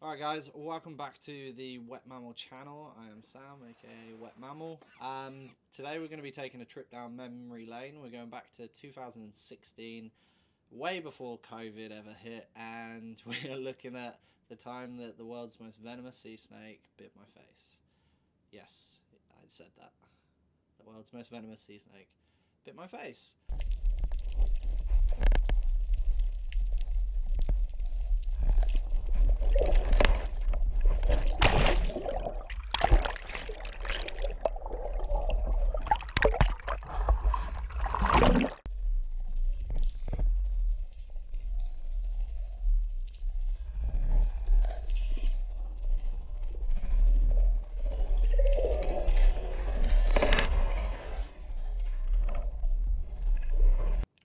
Alright guys, welcome back to the Wet Mammal channel. I am Sam, aka Wet Mammal. Today we're going to be taking a trip down memory lane. We're going back to 2016, way before COVID ever hit, and we're looking at the time that the world's most venomous sea snake bit my face. Yes, I said that. The world's most venomous sea snake bit my face.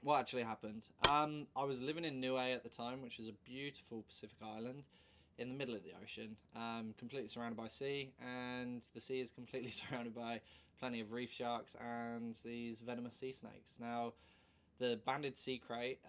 What actually happened? I was living in Niue at the time, which is a beautiful Pacific island in the middle of the ocean, completely surrounded by sea, and the sea is completely surrounded by plenty of reef sharks and these venomous sea snakes. Now, the banded sea crate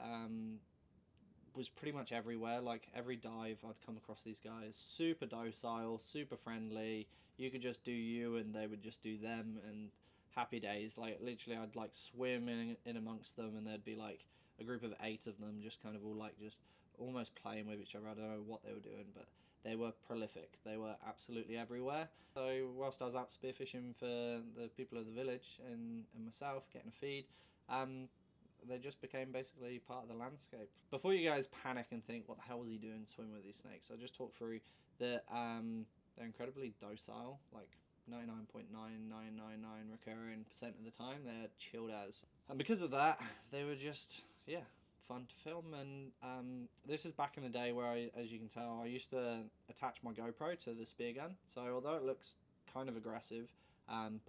was pretty much everywhere. Like every dive, I'd come across these guys. Super docile, super friendly. You could just do you, and they would just do them, and happy days. Like literally, I'd like swim in amongst them, and there'd be like a group of 8 of them, just kind of all like just almost playing with each other. I don't know what they were doing, but they were prolific. They were absolutely everywhere. So whilst I was out spearfishing for the people of the village and myself, getting a feed, they just became basically part of the landscape. Before you guys panic and think, what the hell was he doing swimming with these snakes? I'll just talk through that they're incredibly docile, like 99.9999 recurring percent of the time. They're chilled as. And because of that, they were just, yeah, fun to film. And this is back in the day where, as you can tell, I used to attach my GoPro to the spear gun. So although it looks kind of aggressive,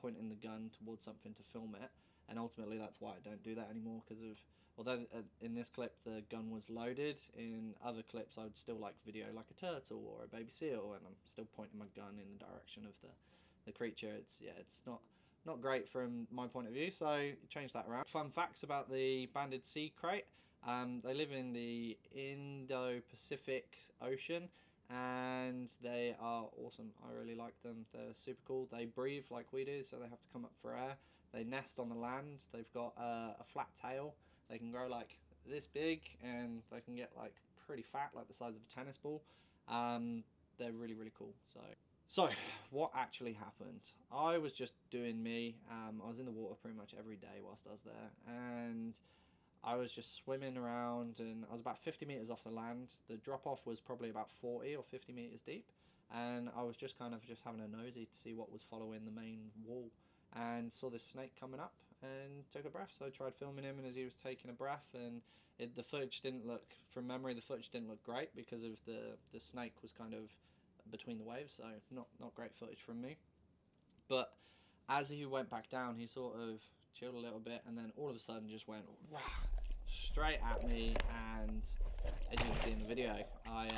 pointing the gun towards something to film it, and ultimately that's why I don't do that anymore, because of, although in this clip the gun was loaded, in other clips I would still like video like a turtle or a baby seal, and I'm still pointing my gun in the direction of the creature. It's not great from my point of view, so change that around. Fun facts about the banded sea crate: they live in the Indo-Pacific Ocean, and they are awesome. I really like them. They're super cool. They breathe like we do, so they have to come up for air. They nest on the land. They've got a flat tail. They can grow like this big, and they can get like pretty fat, like the size of a tennis ball. They're really cool. So what actually happened? I was just doing me. I was in the water pretty much every day whilst I was there, and I was just swimming around, and I was about 50 meters off the land. The drop off was probably about 40 or 50 meters deep, and I was just kind of just having a nosy to see what was following the main wall, and saw this snake coming up and took a breath. So I tried filming him, and as he was taking a breath, and the footage didn't look, from memory, the footage didn't look great because of the snake was kind of between the waves, so not great footage from me. But as he went back down, he sort of chilled a little bit, and then all of a sudden just went rah, straight at me. And as you can see in the video, I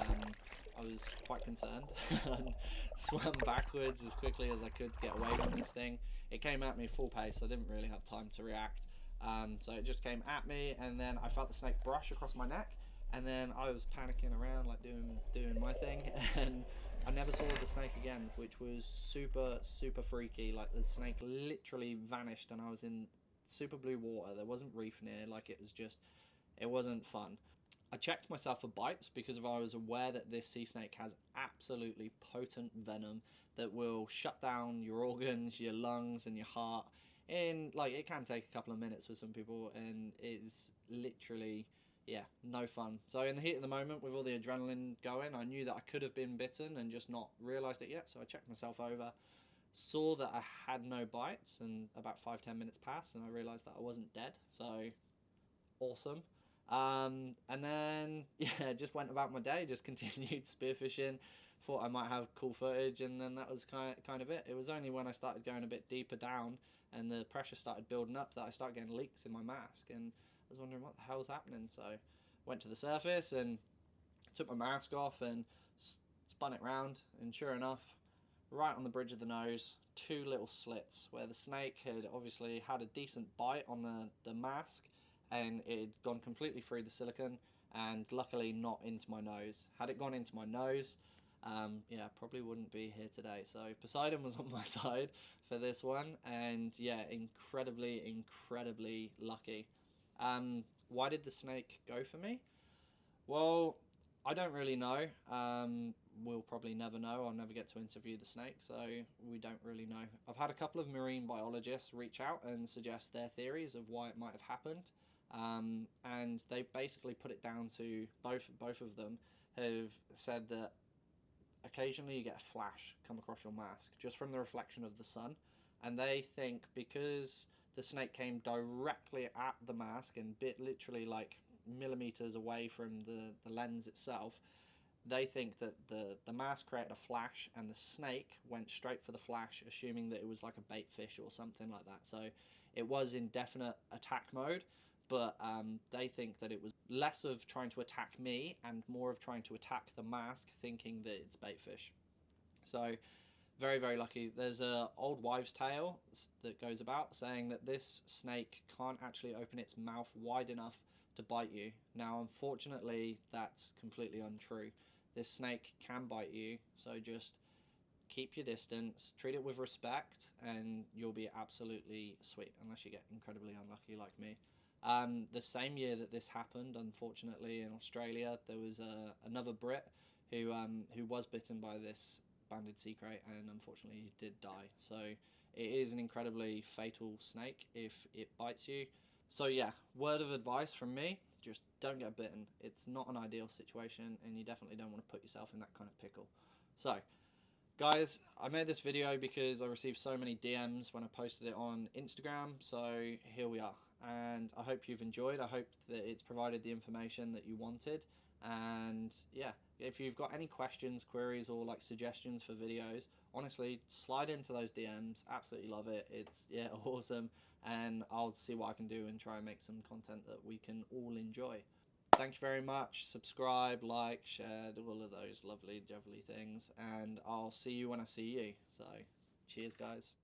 was quite concerned and swam backwards as quickly as I could to get away from this thing. It came at me full pace, so I didn't really have time to react. So it just came at me, and then I felt the snake brush across my neck, and then I was panicking around, like doing my thing, and I never saw the snake again, which was super freaky. Like the snake literally vanished, and I was in super blue water. There wasn't reef near. Like it wasn't fun. I checked myself for bites because I was aware that this sea snake has absolutely potent venom that will shut down your organs, your lungs, and your heart. In like, it can take a couple of minutes for some people, and it's literally, yeah, no fun. So in the heat of the moment, with all the adrenaline going, I knew that I could have been bitten and just not realised it yet. So I checked myself over, saw that I had no bites, and about 5-10 minutes passed, and I realised that I wasn't dead. So awesome. And then yeah, just went about my day, just continued spearfishing. Thought I might have cool footage, and then that was kind of it. It was only when I started going a bit deeper down and the pressure started building up that I started getting leaks in my mask, and I was wondering what the hell's happening. So went to the surface and took my mask off and spun it round, and sure enough, right on the bridge of the nose, 2 little slits where the snake had obviously had a decent bite on the mask, and it had gone completely through the silicone, and luckily not into my nose. Had it gone into my nose, yeah, probably wouldn't be here today. So Poseidon was on my side for this one, and yeah, incredibly lucky. Why did the snake go for me? Well, I don't really know. We'll probably never know. I'll never get to interview the snake, so we don't really know. I've had a couple of marine biologists reach out and suggest their theories of why it might have happened, and they basically put it down to both of them have said that occasionally you get a flash come across your mask just from the reflection of the sun, and they think because the snake came directly at the mask and bit literally like millimeters away from the lens itself, they think that the mask created a flash and the snake went straight for the flash, assuming that it was like a bait fish or something like that. So it was in definite attack mode, but they think that it was less of trying to attack me and more of trying to attack the mask, thinking that it's bait fish. So very lucky. There's a old wives' tale that goes about saying that this snake can't actually open its mouth wide enough to bite you. Now, unfortunately, that's completely untrue. This snake can bite you, so just keep your distance, treat it with respect, and you'll be absolutely sweet, unless you get incredibly unlucky like me. The same year that this happened, unfortunately, in Australia, there was another Brit who was bitten by this banded sea krait, and unfortunately he did die. So it is an incredibly fatal snake if it bites you. So yeah, word of advice from me, just don't get bitten. It's not an ideal situation, and you definitely don't want to put yourself in that kind of pickle. So guys, I made this video because I received so many DMs when I posted it on Instagram, so here we are. And I hope you've enjoyed. I hope that it's provided the information that you wanted. And yeah, if you've got any questions, queries, or like suggestions for videos, honestly, slide into those DMs. Absolutely love it. It's, yeah, awesome. And I'll see what I can do and try and make some content that we can all enjoy. Thank you very much. Subscribe, like, share, do all of those lovely, jubbly things. And I'll see you when I see you. So, cheers, guys.